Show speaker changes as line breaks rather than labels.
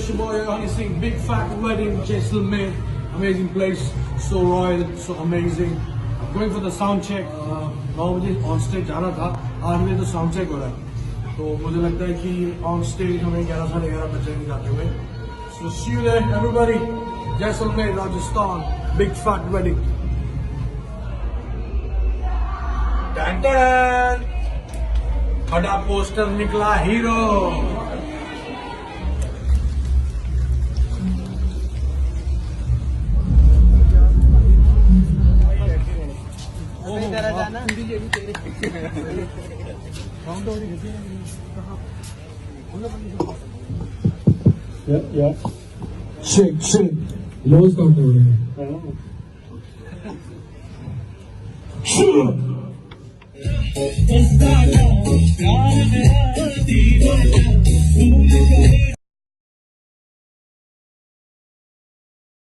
it's your boy Honey Singh. Big fat wedding, Jaiselmar. Amazing place, so royal, so amazing. I'm going for the sound check. 9 बजे on stage जाना था, 8 बजे तो sound check हो रहा है. तो मुझे लगता है कि on stage हमें 11 साढ़े 11 बज जाएंगे जाते हुए. So see you there, everybody. Jaiselmar, Rajasthan. Big fat wedding. Dun dun. खड़ा पोस्टर निकला hero.
Yeah. Shake. Lows count हो रहे हैं. Sure.